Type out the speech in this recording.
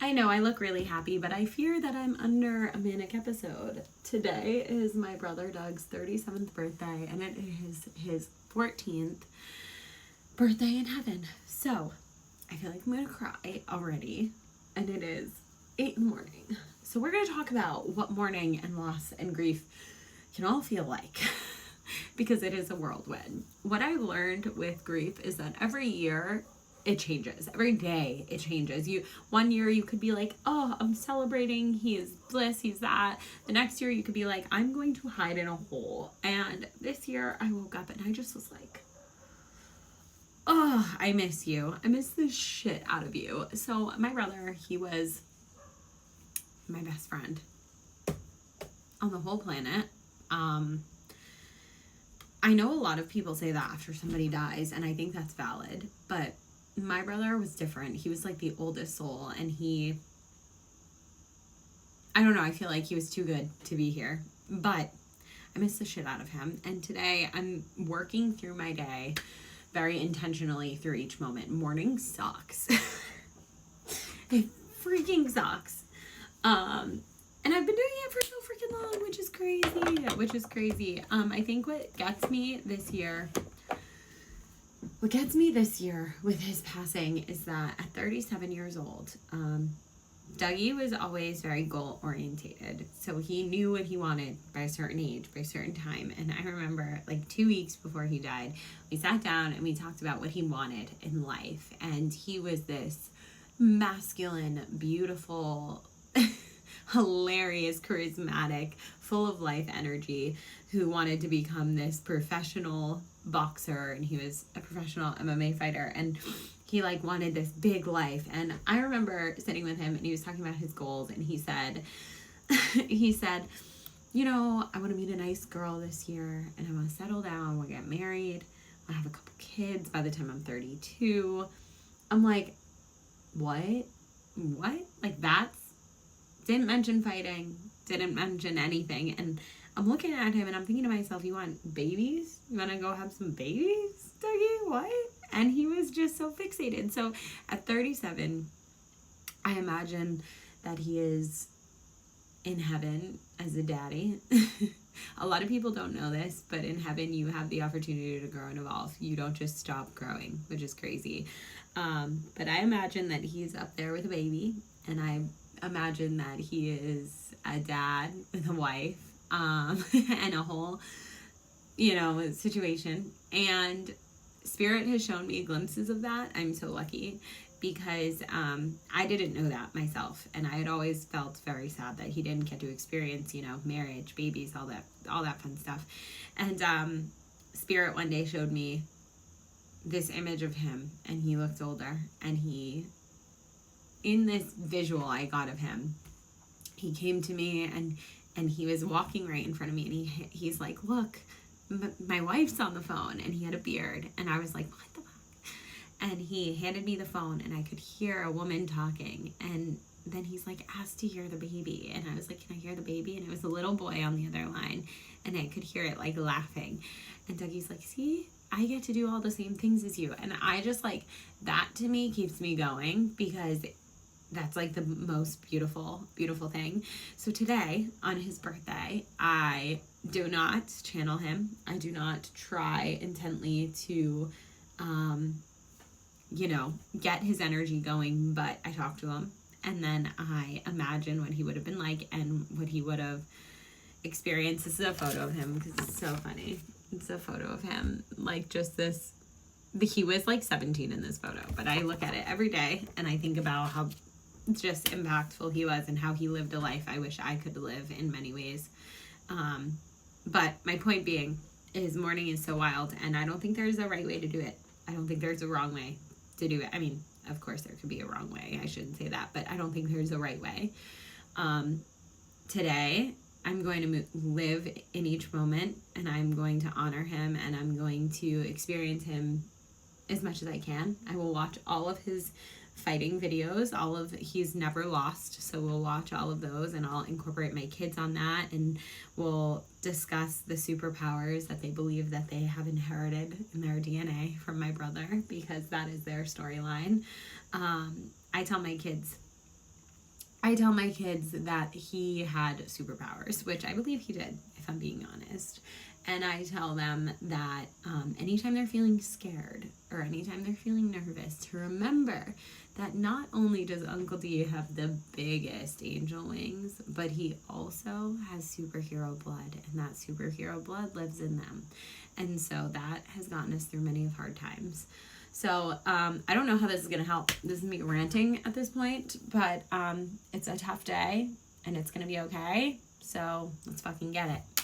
I know I look really happy, but I fear that I'm under a manic episode. Today is my brother Doug's 37th birthday, and it is his 14th birthday in heaven. So, I feel like I'm gonna cry already, and it is 8 in the morning. So we're gonna talk about what mourning and loss and grief can all feel like, because it is a whirlwind. What I've learned with grief is that every year it changes. Every day it changes. One year you could be like, oh, I'm celebrating, he is bliss, he's that. The next year you could be like, I'm going to hide in a hole. And this year I woke up and I just was like, oh, I miss you. I miss the shit out of you. So my brother, he was my best friend on the whole planet. I know a lot of people say that after somebody dies, and I think that's valid, but my brother was different. He was like the oldest soul, and I don't know, I feel like he was too good to be here, but I miss the shit out of him. And today I'm working through my day very intentionally through each moment. Mourning sucks. It freaking sucks. And I've been doing it for so freaking long, which is crazy. I think what gets me this year with his passing is that at 37 years old, Dougie was always very goal orientated. So he knew what he wanted by a certain age, by a certain time. And I remember like 2 weeks before he died, we sat down and we talked about what he wanted in life. And he was this masculine, beautiful, hilarious, charismatic, full of life energy who wanted to become this professional boxer, and he was a professional MMA fighter, and he like wanted this big life. And I remember sitting with him and he was talking about his goals, and he said you know, I want to meet a nice girl this year, and I want to settle down, I want to get married, I want to have a couple kids by the time I'm 32. I'm like, what? Like, that's didn't mention fighting, didn't mention anything. And I'm looking at him and I'm thinking to myself, you want babies? You want to go have some babies, Dougie? What? And he was just so fixated. So at 37, I imagine that he is in heaven as a daddy. A lot of people don't know this, but in heaven you have the opportunity to grow and evolve. You don't just stop growing, which is crazy. But I imagine that he's up there with a baby, and I imagine that he is a dad with a wife, and a whole, situation. And Spirit has shown me glimpses of that. I'm so lucky because I didn't know that myself, and I had always felt very sad that he didn't get to experience, marriage, babies, all that fun stuff. And Spirit one day showed me this image of him, and he looked older, and in this visual I got of him, he came to me and he was walking right in front of me, and he's like, look, my wife's on the phone, and he had a beard, and I was like, what the fuck? And he handed me the phone, and I could hear a woman talking, and then he's like, ask to hear the baby, and I was like, can I hear the baby? And it was a little boy on the other line, and I could hear it like laughing, and Dougie's like, see, I get to do all the same things as you. And I just like, that to me keeps me going, because that's like the most beautiful thing. So today on his birthday, I do not channel him. I do not try intently to get his energy going, but I talk to him, and then I imagine what he would have been like and what he would have experienced. This is a photo of him because it's so funny. It's a photo of him, like just this, he was like 17 in this photo, but I look at it every day and I think about how just impactful he was and how he lived a life I wish I could live in many ways. But my point being is mourning is so wild, and I don't think there's a right way to do it. I don't think there's a wrong way to do it. I mean, of course there could be a wrong way. I shouldn't say that, but I don't think there's a right way. Today, I'm going to live in each moment, and I'm going to honor him, and I'm going to experience him as much as I can. I will watch all of his fighting videos, he's never lost, so we'll watch all of those, and I'll incorporate my kids on that, and we'll discuss the superpowers that they believe that they have inherited in their DNA from my brother, because that is their storyline. I tell my kids, I tell my kids that he had superpowers, which I believe he did, if I'm being honest. And I tell them that anytime they're feeling scared or anytime they're feeling nervous, to remember that not only does Uncle D have the biggest angel wings, but he also has superhero blood, and that superhero blood lives in them. And so that has gotten us through many of hard times. So I don't know how this is going to help. This is me ranting at this point, but it's a tough day, and it's going to be okay. So let's fucking get it.